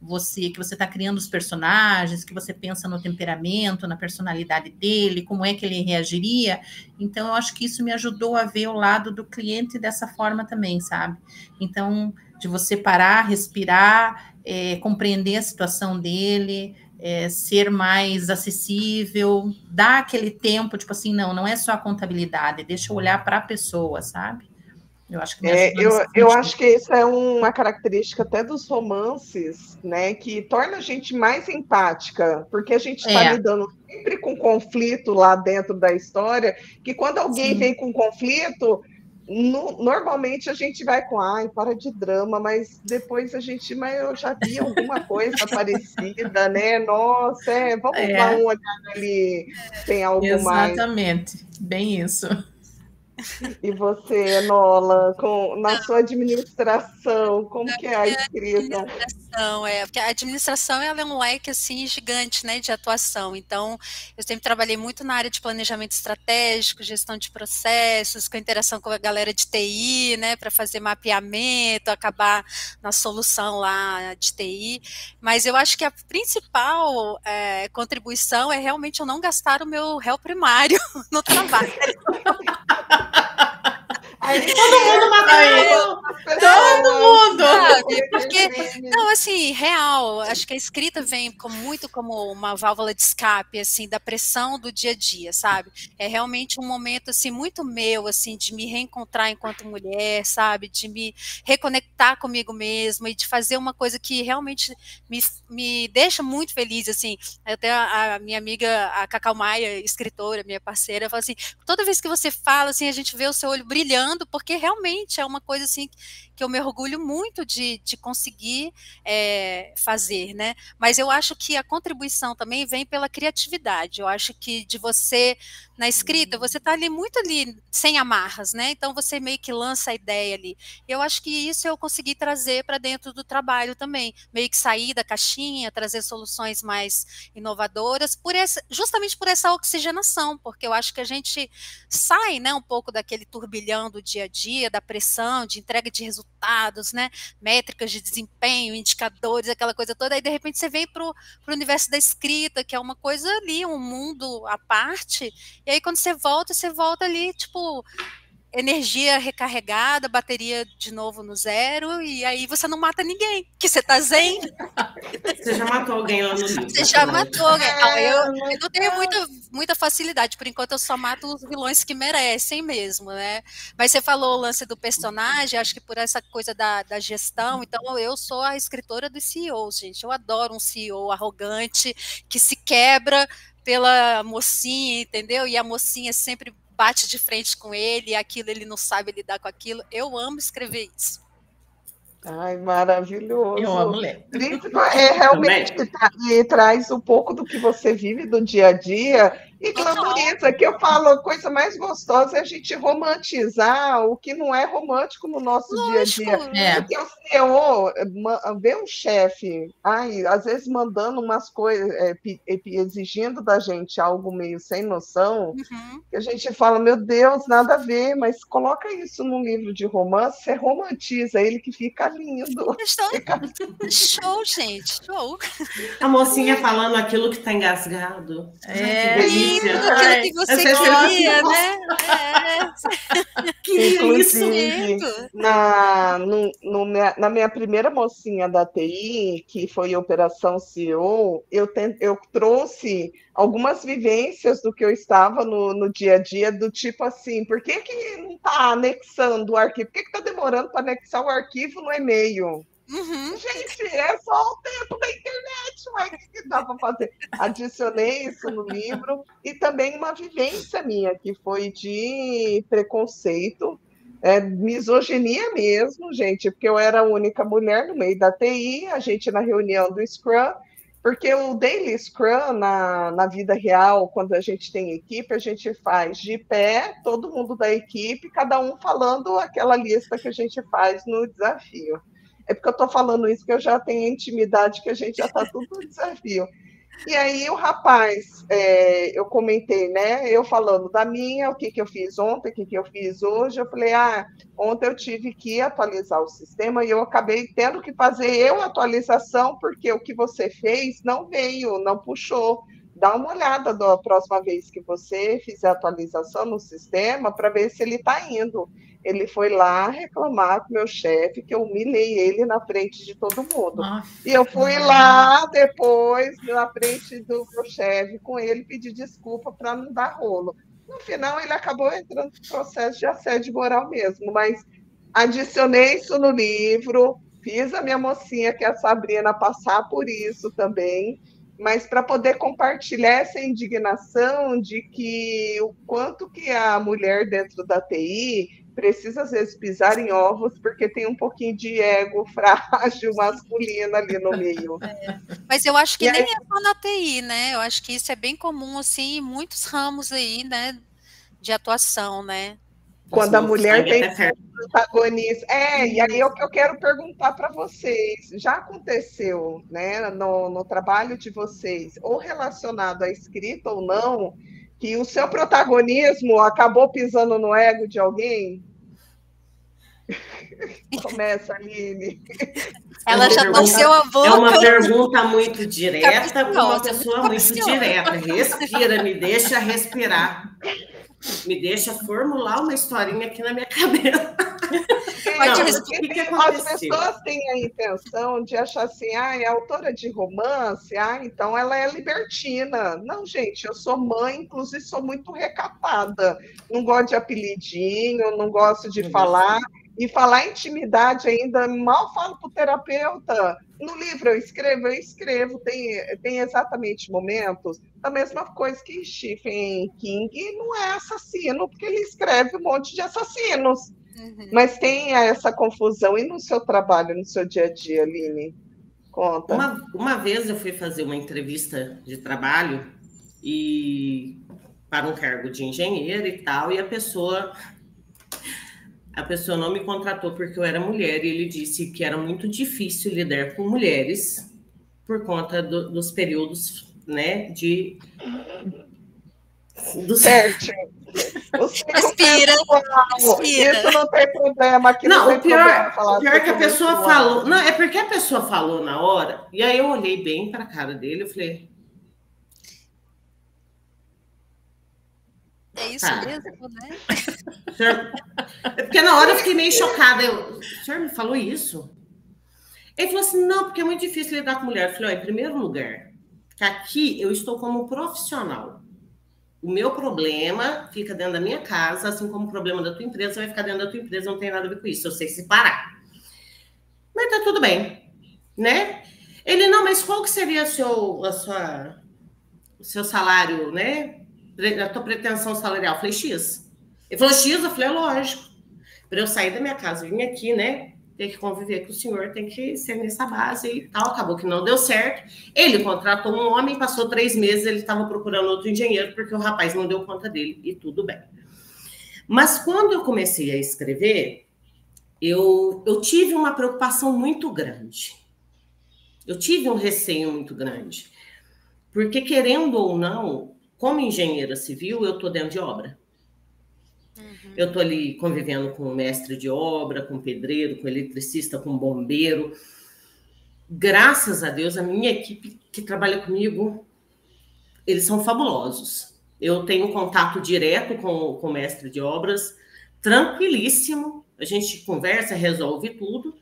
que você está criando os personagens, que você pensa no temperamento, na personalidade dele, como é que ele reagiria. Então, eu acho que isso me ajudou a ver o lado do cliente dessa forma também, sabe? Então, de você parar, respirar, compreender a situação dele, ser mais acessível, dar aquele tempo, tipo assim, não é só a contabilidade, deixa eu olhar para a pessoa, sabe? Eu acho que me eu acho que isso é uma característica até dos romances, né, que torna a gente mais empática, porque a gente está lidando sempre com conflito lá dentro da história, que quando alguém vem com conflito, normalmente a gente vai com, ai, para de drama, mas depois mas eu já vi alguma coisa parecida, né? Nossa, vamos dar uma olhada ali, tem algo mais. Exatamente, bem isso. E você, Nola, na sua administração, como que é a escrita? Porque a administração ela é um leque assim gigante, né, de atuação. Então, eu sempre trabalhei muito na área de planejamento estratégico, gestão de processos, com interação com a galera de TI, né, para fazer mapeamento, acabar na solução lá de TI. Mas eu acho que a principal contribuição é realmente eu não gastar o meu réu primário no trabalho. Aí, todo mundo matou! Todo mundo! Sabe? Porque, não, assim, real, acho que a escrita vem muito como uma válvula de escape, assim, da pressão do dia a dia, sabe? É realmente um momento, assim, muito meu, assim, de me reencontrar enquanto mulher, sabe? De me reconectar comigo mesma e de fazer uma coisa que realmente me deixa muito feliz, assim. Até a minha amiga, a Cacau Maia, escritora, minha parceira, fala assim, toda vez que você fala, assim, a gente vê o seu olho brilhando, porque realmente é uma coisa, assim, que eu me orgulho muito de conseguir fazer, né? Mas eu acho que a contribuição também vem pela criatividade. Eu acho que de você, na escrita, você está ali muito ali, sem amarras, né? Então você meio que lança a ideia ali. Eu acho que isso eu consegui trazer para dentro do trabalho também, meio que sair da caixinha, trazer soluções mais inovadoras, justamente por essa oxigenação, porque eu acho que a gente sai, né, um pouco daquele turbilhão do dia a dia, da pressão, de entrega de resultados, né, métricas de desempenho, indicadores, aquela coisa toda, aí de repente você vem para o universo da escrita, que é uma coisa ali, um mundo à parte, e aí quando você volta ali, tipo, energia recarregada, bateria de novo no zero, e aí você não mata ninguém, que você tá zen. Você já matou alguém lá no livro. Você já matou alguém. Eu não tenho muita facilidade, por enquanto eu só mato os vilões que merecem mesmo, né? Mas você falou o lance do personagem, acho que por essa coisa da gestão, então eu sou a escritora dos CEOs, gente. Eu adoro um CEO arrogante, que se quebra pela mocinha, entendeu? E a mocinha sempre bate de frente com ele, e aquilo ele não sabe lidar com aquilo. Eu amo escrever isso. Ai, maravilhoso. Eu amo ler. Realmente traz um pouco do que você vive do dia a dia e glamoriza, que eu falo, a coisa mais gostosa é a gente romantizar o que não é romântico no nosso dia a dia. Porque o CEO vê um chefe, às vezes mandando umas coisas, exigindo da gente algo meio sem noção, que a gente fala, meu Deus, nada a ver, mas coloca isso num livro de romance, você romantiza ele que fica lindo. Show, gente, show. A mocinha falando aquilo que tá engasgado. Aquilo que você queria, né? Inclusive, na minha primeira mocinha da TI, que foi Operação CEO, eu trouxe algumas vivências do que eu estava no dia a dia, do tipo assim, por que não está anexando o arquivo? Por que está demorando para anexar o arquivo no e-mail? Gente, é só o tempo da internet, mas o que dá para fazer? Adicionei isso no livro e também uma vivência minha, que foi de preconceito, misoginia mesmo, gente, porque eu era a única mulher no meio da TI, a gente na reunião do Scrum, porque o Daily Scrum, na vida real, quando a gente tem equipe, a gente faz de pé, todo mundo da equipe, cada um falando aquela lista que a gente faz no desafio. É porque eu estou falando isso, porque eu já tenho intimidade, que a gente já está tudo no desafio. E aí o rapaz, eu comentei, né? Eu falando da minha, o que eu fiz ontem, o que eu fiz hoje. Eu falei, ontem eu tive que atualizar o sistema e eu acabei tendo que fazer eu a atualização, porque o que você fez não veio, não puxou. Dá uma olhada da próxima vez que você fizer a atualização no sistema para ver se ele está indo. Ele foi lá reclamar com o meu chefe que eu humilhei ele na frente de todo mundo. E eu fui lá depois, na frente do meu chefe, com ele, pedir desculpa para não dar rolo. No final, ele acabou entrando no processo de assédio moral mesmo, mas adicionei isso no livro, fiz a minha mocinha, que é a Sabrina, passar por isso também, mas para poder compartilhar essa indignação de que o quanto que a mulher dentro da TI precisa, às vezes, pisar em ovos, porque tem um pouquinho de ego frágil masculino ali no meio. Mas eu acho que nem é só na TI, né? Eu acho que isso é bem comum, assim, em muitos ramos aí, né, de atuação, né? Quando a mulher tem protagonista. E aí eu quero perguntar para vocês, já aconteceu, né, no trabalho de vocês, ou relacionado à escrita ou não, que o seu protagonismo acabou pisando no ego de alguém? Começa, Aline. Ela já torceu a boca. É uma pergunta muito direta para uma pessoa muito direta. Respira, me deixa respirar. Me deixa formular uma historinha aqui na minha cabeça. As pessoas têm a intenção de achar assim, é autora de romance, então ela é libertina. Não, gente, eu sou mãe, inclusive sou muito recatada. Não gosto de apelidinho, não gosto de falar. E falar intimidade ainda, mal falo para o terapeuta. No livro eu escrevo, tem exatamente momentos. A mesma coisa que Stephen King não é assassino, porque ele escreve um monte de assassinos. Mas tem essa confusão. E no seu trabalho, no seu dia a dia, Aline? Conta. Uma vez eu fui fazer uma entrevista de trabalho para um cargo de engenheiro e tal, e a pessoa não me contratou porque eu era mulher, e ele disse que era muito difícil lidar com mulheres por conta dos períodos, né, Certo. Respira. Isso não tem problema. Aqui não, o pior que a pessoa falou. Não, é porque a pessoa falou na hora, e aí eu olhei bem para a cara dele, eu falei... É isso mesmo, né? Senhor... É porque na hora eu fiquei meio chocada. O senhor me falou isso? Ele falou assim, não, porque é muito difícil lidar com mulher. Eu falei, em primeiro lugar, que aqui eu estou como profissional. O meu problema fica dentro da minha casa, assim como o problema da tua empresa vai ficar dentro da tua empresa, não tem nada a ver com isso, eu sei separar. Mas tá tudo bem, né? Ele, não, mas qual que seria o seu salário, né? A tua pretensão salarial? Eu falei, X. Ele falou, X? Eu falei, lógico. Para eu sair da minha casa, vim aqui, né? Ter que conviver com o senhor, tem que ser nessa base e tal. Acabou que não deu certo. Ele contratou um homem, passou 3 meses, ele estava procurando outro engenheiro, porque o rapaz não deu conta dele, e tudo bem. Mas quando eu comecei a escrever, eu tive uma preocupação muito grande. Eu tive um receio muito grande. Porque, querendo ou não, como engenheira civil, eu estou dentro de obra. Eu estou ali convivendo com o mestre de obra, com o pedreiro, com o eletricista, com o bombeiro. Graças a Deus, a minha equipe que trabalha comigo, eles são fabulosos. Eu tenho contato direto com o mestre de obras, tranquilíssimo. A gente conversa, resolve tudo.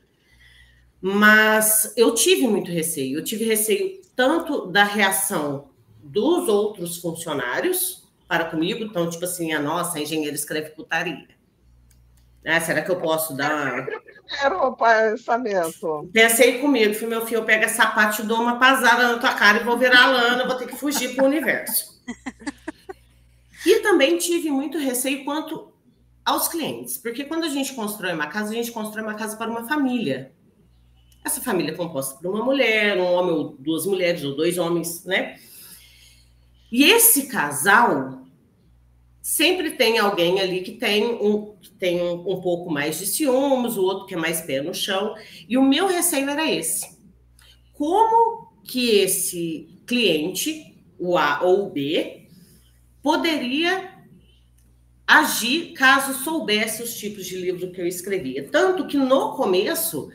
Mas eu tive muito receio. Eu tive receio tanto da reação dos outros funcionários para comigo, então, tipo assim, a nossa engenheira escreve putaria. Será que eu posso dar... Era o pensamento. Pensei comigo, falei, meu filho, eu pego essa sapato e dou uma pasada na tua cara e vou virar lana, vou ter que fugir para o universo. E também tive muito receio quanto aos clientes, porque quando a gente constrói uma casa, a gente constrói uma casa para uma família. Essa família é composta por uma mulher, um homem ou 2 mulheres, ou 2 homens, né? E esse casal sempre tem alguém ali que tem um pouco mais de ciúmes, o outro que é mais pé no chão. E o meu receio era esse. Como que esse cliente, o A ou o B, poderia agir caso soubesse os tipos de livro que eu escrevia. Tanto que no começo,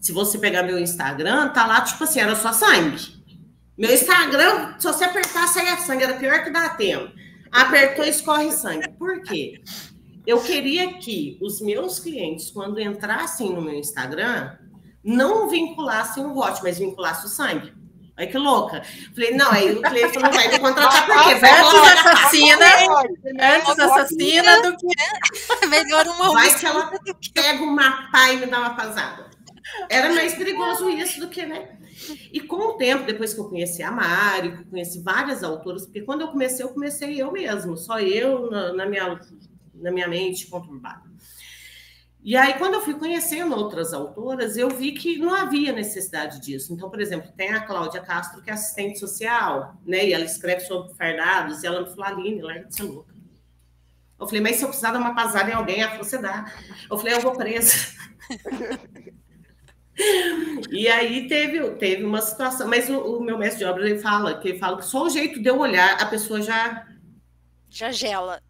se você pegar meu Instagram, tá lá, tipo assim, era só sangue. Meu Instagram, se você apertar, saia sangue, era pior que dá tempo. Apertou, escorre sangue. Por quê? Eu queria que os meus clientes, quando entrassem no meu Instagram, não vinculassem o hot, mas vinculassem o sangue. Olha que louca. Falei, não, aí o cliente falou, vai me contratar por quê? Antes assassina do que... Melhor uma vai que ela pega uma pá e me dá uma pasada. Era mais perigoso isso do que, né? E com o tempo, depois que eu conheci a Mari, que eu conheci várias autoras, porque quando eu comecei eu mesmo, só eu na minha mente conturbada. E aí, quando eu fui conhecendo outras autoras, eu vi que não havia necessidade disso. Então, por exemplo, tem a Cláudia Castro, que é assistente social, né? E ela escreve sobre fardados, e ela me falou, Aline, larga de ser louca. Eu falei, mas se eu precisar dar uma pasada em alguém, ela falou, você dá. Eu falei, eu vou presa. E aí teve uma situação, mas o meu mestre de obra, ele fala que só o jeito de eu olhar, a pessoa já gela.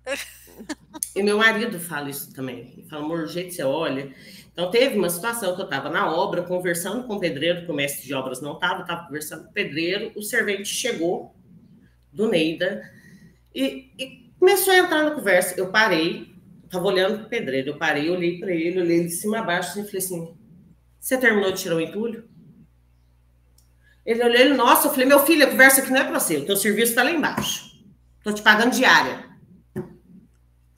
E meu marido fala isso também. Ele fala, amor, o jeito que você olha. Então, teve uma situação que eu estava na obra, conversando com o pedreiro, que o mestre de obras não estava conversando com o pedreiro, o servente chegou, do Neida, e começou a entrar na conversa. Eu parei, estava olhando para o pedreiro, eu parei, olhei para ele, olhei de cima a baixo, e falei assim, você terminou de tirar o entulho? Ele olhou, nossa, eu falei, meu filho, a conversa aqui não é para você, o teu serviço está lá embaixo. Estou te pagando diária.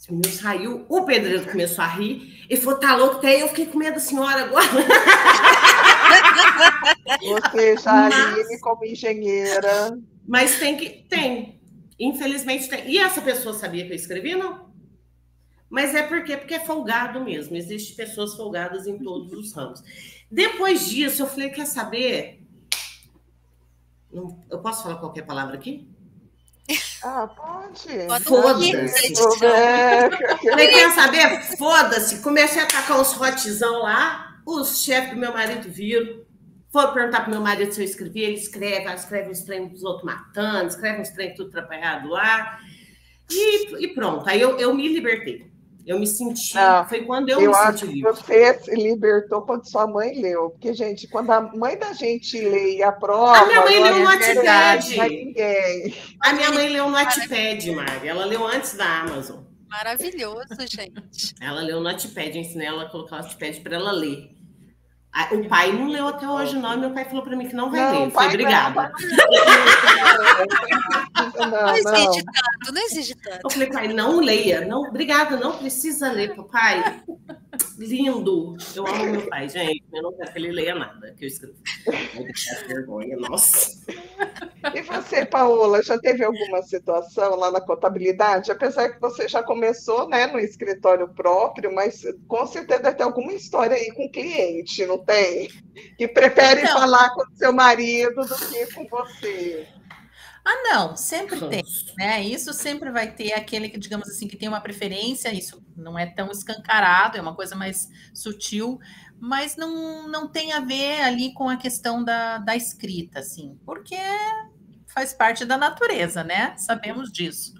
O menino saiu, o pedreiro começou a rir, ele falou, tá louco, até eu fiquei com medo da senhora agora. Você já Aline como engenheira. Mas tem. Infelizmente tem. E essa pessoa sabia que eu escrevi, não? Mas é porque é folgado mesmo. Existem pessoas folgadas em todos os ramos. Depois disso, eu falei, quer saber? Eu posso falar qualquer palavra aqui? Ah, pode. Foda-se. Falei, quer saber? Foda-se. Comecei a atacar uns hotzão lá. Os chefes do meu marido viram. Foram perguntar pro meu marido se eu escrevia. Ele escreve uns trem dos outros matando, escreve uns trem tudo atrapalhado lá. E pronto. Aí eu me libertei. Eu me senti... foi quando eu me senti livre. Eu acho que você se libertou quando sua mãe leu. Porque, gente, quando a mãe da gente lê e aprova... A minha mãe leu no Wattpad. Ninguém. A minha mãe leu no Wattpad, Mari. Ela leu antes da Amazon. Maravilhoso, gente. Ela leu no Wattpad. Eu ensinei ela a colocar o Wattpad para ela ler. O pai não leu até hoje, não. E meu pai falou para mim que não vai ler. Foi obrigada. Não exige tanto, não exige tanto. Eu falei, pai, não leia. Não, obrigada, não precisa ler, papai. Lindo. Eu amo meu pai, gente. Eu não quero que ele leia nada que eu escrevo. Vergonha, nossa. E você, Paola, já teve alguma situação lá na contabilidade? Apesar que você já começou, né, no escritório próprio, mas com certeza deve ter alguma história aí com cliente, não tem? Que prefere falar com seu marido do que com você. Ah, não, sempre tem, né? Isso sempre vai ter aquele que, digamos assim, que tem uma preferência, isso não é tão escancarado, é uma coisa mais sutil, mas não tem a ver ali com a questão da escrita, assim, porque faz parte da natureza, né? Sabemos disso.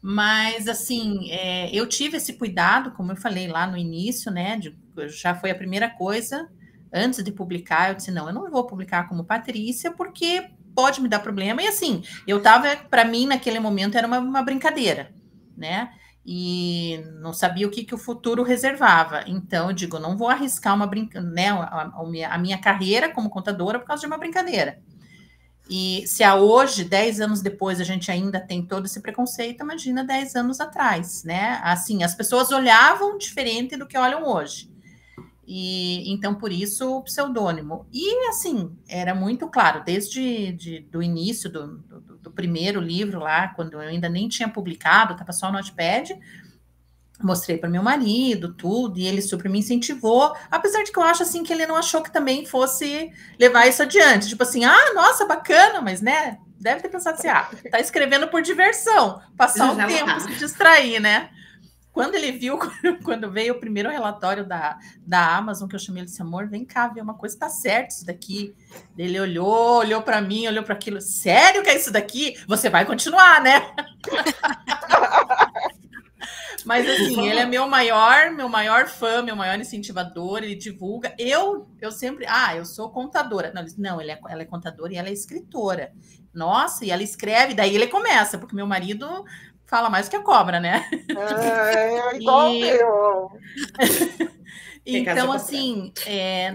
Mas, assim, eu tive esse cuidado, como eu falei lá no início, né? Já foi a primeira coisa, antes de publicar, eu disse, não, eu não vou publicar como Patrícia, porque pode me dar problema. E assim, eu tava, para mim, naquele momento, era uma brincadeira, né? E não sabia o que o futuro reservava. Então, eu digo, não vou arriscar né, a minha carreira como contadora por causa de uma brincadeira. E se hoje, 10 anos depois, a gente ainda tem todo esse preconceito, imagina 10 anos atrás, né? Assim, as pessoas olhavam diferente do que olham hoje. E então, por isso, o pseudônimo. E, assim, era muito claro, desde do início do primeiro livro lá, quando eu ainda nem tinha publicado, estava só no Wattpad, mostrei para meu marido, tudo, e ele super me incentivou, apesar de que eu acho, assim, que ele não achou que também fosse levar isso adiante. Tipo assim, nossa, bacana, mas, né, deve ter pensado assim, tá escrevendo por diversão, passar um tempo, se distrair, né? Quando ele viu, quando veio o primeiro relatório da Amazon, que eu chamei ele disse, amor, vem cá ver uma coisa, tá certo isso daqui. Ele olhou para mim, olhou para aquilo. Sério que é isso daqui? Você vai continuar, né? Mas assim, ele é meu maior fã, meu maior incentivador, ele divulga. Eu sempre, eu sou contadora. Não, ela é contadora e ela é escritora. Nossa, e ela escreve, daí ele começa, porque meu marido fala mais que a cobra, né? É igual eu. Então, assim,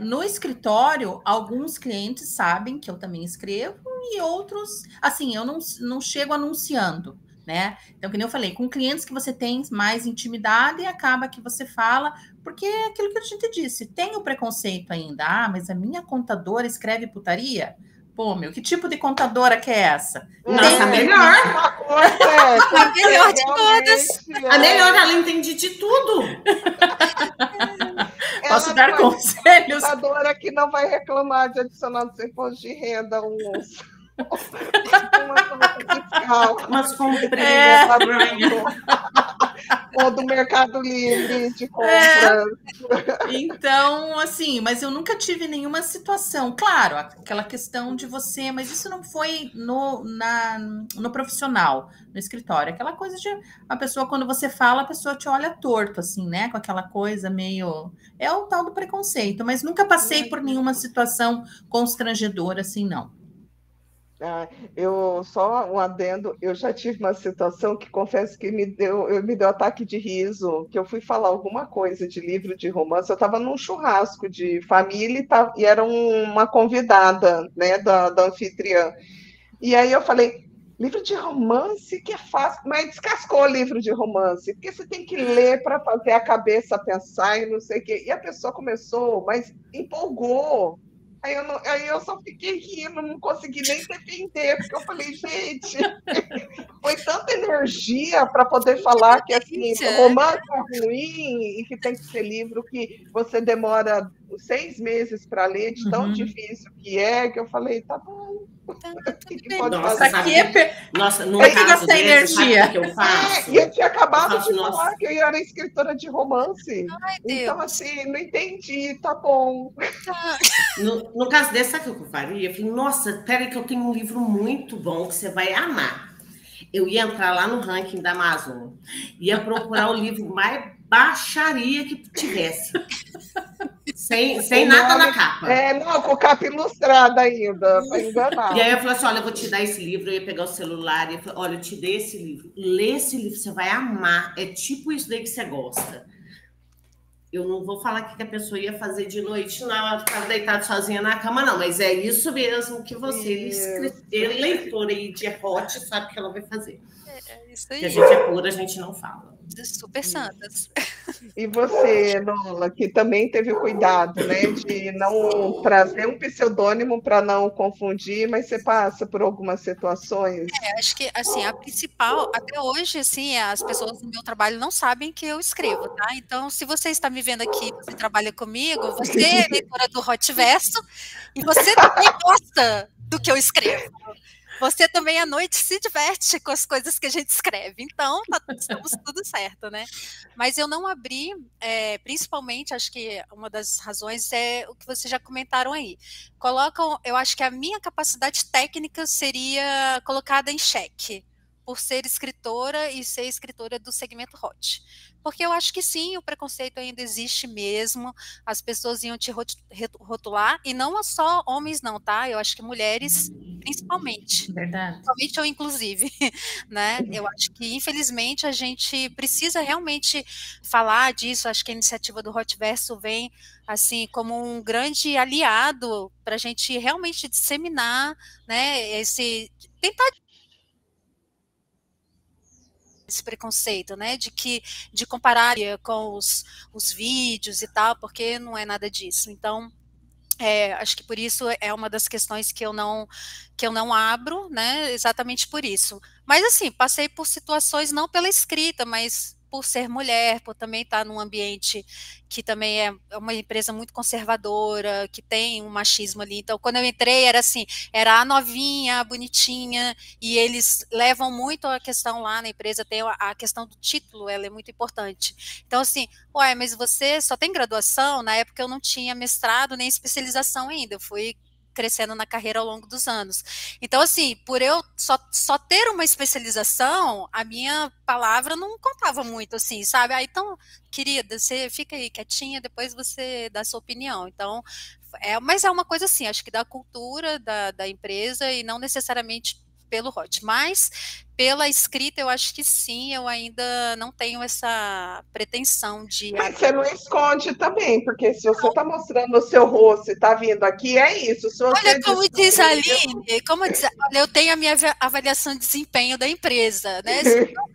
no escritório, alguns clientes sabem que eu também escrevo e outros, assim, eu não chego anunciando, né? Então, que nem eu falei, com clientes que você tem mais intimidade, acaba que você fala, porque é aquilo que a gente disse, tem o preconceito ainda. Mas a minha contadora escreve putaria? Pô, meu, que tipo de contadora que é essa? Nossa, a melhor. A melhor de todas. A melhor, ela entende de tudo. Posso dar conselhos? A contadora que não vai reclamar de adicionar do imposto de renda Mas comprei ou do Mercado Livre de compras. Então, assim, mas eu nunca tive nenhuma situação. Claro, aquela questão de você, mas isso não foi no profissional, no escritório. Aquela coisa de a pessoa, quando você fala, a pessoa te olha torto, assim, né? Com aquela coisa meio. É o tal do preconceito, mas nunca passei por nenhuma situação constrangedora, assim, não. Eu só um adendo, eu já tive uma situação que confesso que me deu ataque de riso, que eu fui falar alguma coisa de livro de romance, eu estava num churrasco de família e era uma convidada, né, da anfitriã. E aí eu falei, livro de romance que é fácil, mas descascou o livro de romance, porque você tem que ler para fazer a cabeça pensar e não sei o quê. E a pessoa começou, mas empolgou. Aí eu só fiquei rindo, não consegui nem defender, porque eu falei, gente, foi tanta energia para poder falar que assim, romance é ruim e que tem que ser livro que você demora 6 meses para ler, de tão difícil que eu falei, tá bom. Que pode Nossa, não gasta energia. Que eu faço? E eu tinha acabado de falar que eu era escritora de romance. Então, assim, não entendi, tá bom. No caso desse, sabe o que eu faria? Eu falei, nossa, peraí que eu tenho um livro muito bom que você vai amar. Eu ia entrar lá no ranking da Amazon, ia procurar o livro mais baixaria que tivesse. Sem nada na capa. Não, com capa ilustrada ainda, para enganar. E aí eu falei assim, olha, eu vou te dar esse livro, eu ia pegar o celular e eu falei, olha, eu te dei esse livro. Lê esse livro, você vai amar. É tipo isso daí que você gosta. Eu não vou falar que a pessoa ia fazer de noite, não, ela ficava deitada sozinha na cama, não. Mas é isso mesmo que você, leitor aí de hot, sabe que ela vai fazer. É isso aí. Que a gente é pura, a gente não fala. Super santas. E você, Lola, que também teve o cuidado, né, de não trazer um pseudônimo para não confundir, mas você passa por algumas situações? Acho que, assim, a principal, até hoje, assim, as pessoas no meu trabalho não sabem que eu escrevo, tá? Então, se você está me vendo aqui, você trabalha comigo, você é leitora do Hotverso e você também gosta do que eu escrevo. Você também à noite se diverte com as coisas que a gente escreve. Então, estamos tudo certo, né? Mas eu não abri, principalmente, acho que uma das razões é o que vocês já comentaram aí. Eu acho que a minha capacidade técnica seria colocada em xeque, por ser escritora e ser escritora do segmento hot. Porque eu acho que sim, o preconceito ainda existe mesmo, as pessoas iam te rotular, e não só homens não, tá? Eu acho que mulheres, principalmente. Verdade. Principalmente ou inclusive, né? Eu acho que, infelizmente, a gente precisa realmente falar disso, acho que a iniciativa do Hotverso vem, assim, como um grande aliado para a gente realmente disseminar, né, tentar esse preconceito, né, de comparar com os vídeos e tal, porque não é nada disso. Então, acho que por isso é uma das questões que eu não abro, né, exatamente por isso. Mas, assim, passei por situações, não pela escrita, mas por ser mulher, por também estar num ambiente que também é uma empresa muito conservadora, que tem um machismo ali. Então, quando eu entrei, era assim, era a novinha, a bonitinha, e eles levam muito a questão lá na empresa, tem a questão do título, ela é muito importante. Então, assim, ué, mas você só tem graduação? Na época eu não tinha mestrado nem especialização ainda, eu fui crescendo na carreira ao longo dos anos. Então, assim, por eu só ter uma especialização, a minha palavra não contava muito, assim, sabe? Ah, então, querida, você fica aí quietinha, depois você dá sua opinião. Então, mas é uma coisa assim, acho que da cultura da empresa e não necessariamente pelo Hot, mas pela escrita eu acho que sim, eu ainda não tenho essa pretensão de... Mas você não esconde também, porque se você está mostrando o seu rosto e está vindo aqui, é isso. Se você olha, como diz a Aline, olha, eu tenho a minha avaliação de desempenho da empresa, né?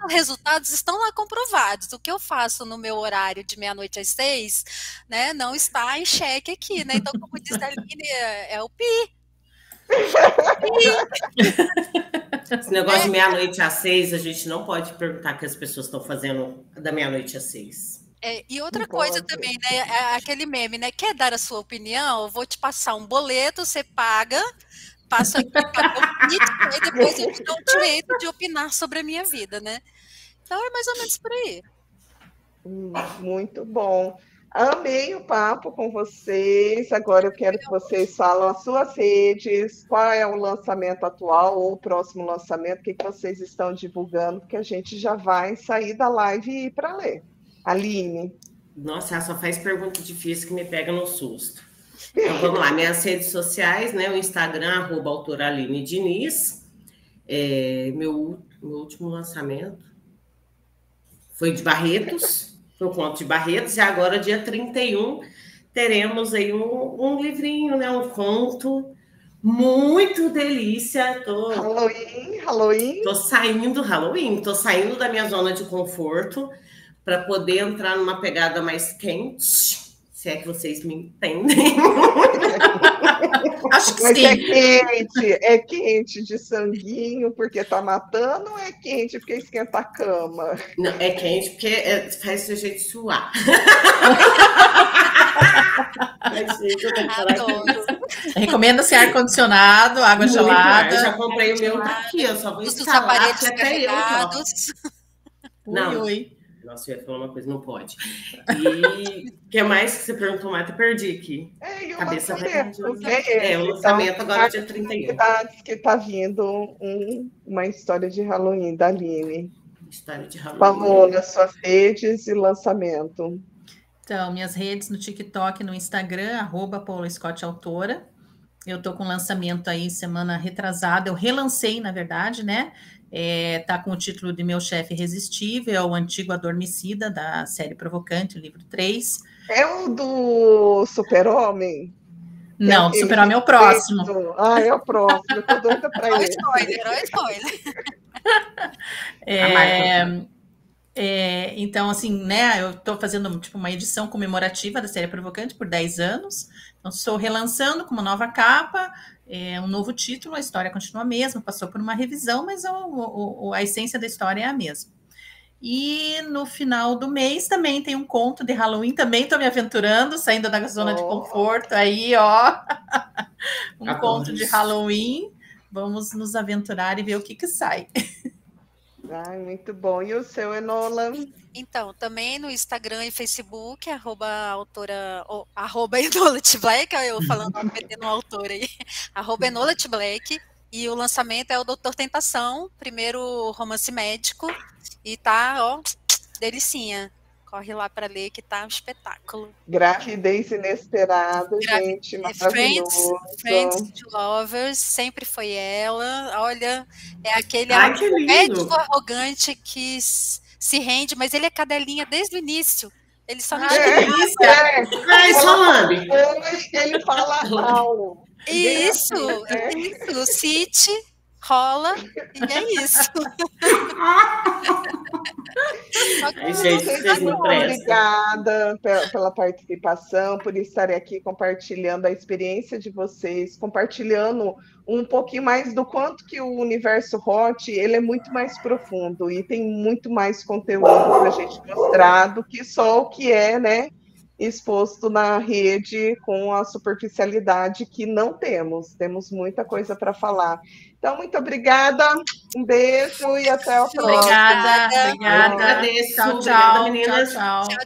Os resultados estão lá comprovados. O que eu faço no meu horário de 12h às 6, né, não está em xeque aqui, né? Então, como diz a Aline, é o pi. Esse negócio de 12h às 6, a gente não pode perguntar o que as pessoas estão fazendo da 12h às 6. E outra coisa também, né? É aquele meme, né? Quer dar a sua opinião? Eu vou te passar um boleto, você paga, passo aqui para o e depois eu te dou o direito de opinar sobre a minha vida, né? Então é mais ou menos por aí. Muito bom. Amei o papo com vocês. Agora eu quero que vocês falem as suas redes, qual é o lançamento atual ou o próximo lançamento, o que vocês estão divulgando, porque a gente já vai sair da live e ir para ler. Aline. Nossa, ela só faz pergunta difícil que me pega no susto. Então vamos lá, minhas redes sociais, né? O Instagram, @autora Aline Diniz. Meu último lançamento foi de Barretos. Foi o conto de Barretos, e agora, dia 31, teremos aí um livrinho, né? Um conto muito delícia. Halloween. Tô saindo Halloween, tô saindo da minha zona de conforto para poder entrar numa pegada mais quente, se é que vocês me entendem. Acho que mas sim. É quente de sanguinho porque tá matando, ou é quente porque esquenta a cama? Não, é quente porque faz o jeito de suar. Recomenda-se ar-condicionado, água gelada. Eu já comprei o meu aqui, eu só vou instalar aqui até eu. Não. Ui. Nossa, eu ia falar uma coisa, não pode. E o que mais que você perguntou, Marta? Perdi aqui. O cabeça lançamento. O lançamento agora, dia 31. Que está vindo uma história de Halloween da Aline. História de Halloween. Falou nas suas redes e lançamento. Então, minhas redes no TikTok, no Instagram, @PaulaScottAutora. Eu tô com lançamento aí semana retrasada. Eu relancei, na verdade, né? Tá com o título de Meu Chefe Irresistível, o Antigo Adormecida, da série Provocante, o livro 3. É o do Super-Homem? Não, do Super-Homem é o próximo. É o próximo, eu tô doida para ele. Spoiler. Então, assim, né, eu tô fazendo tipo uma edição comemorativa da série Provocante por 10 anos. Então, estou relançando com uma nova capa, um novo título, a história continua a mesma, passou por uma revisão, mas a essência da história é a mesma. E no final do mês também tem um conto de Halloween, também estou me aventurando, saindo da zona de conforto, aí, ó, conto de Halloween, vamos nos aventurar e ver o que sai. Ai, muito bom. E o seu, Enola? Então, também no Instagram e Facebook, @EnolaTBlack, eu falando no autor aí, @EnolaTBlack, e o lançamento é o Doutor Tentação, primeiro romance médico, e tá, ó, delicinha. Corre lá para ler que tá um espetáculo. Gravidez inesperada, gente, maravilhoso. Friends to Lovers, sempre foi ela. Olha, é aquele médico arrogante que se rende, mas ele é cadelinha desde o início. Ele só não ele fala algo. Isso. Cite, rola, e é isso. Ai, gente, vocês me prestam. Obrigada pela participação, por estarem aqui compartilhando a experiência de vocês, compartilhando um pouquinho mais do quanto que o universo hot ele é muito mais profundo e tem muito mais conteúdo para a gente mostrar do que só o que é, né, exposto na rede com a superficialidade que não temos. Temos muita coisa para falar. Então, muito obrigada, um beijo e até a próxima. Obrigada. Eu agradeço. Tchau, Obrigada, tchau. meninas. Tchau, tchau.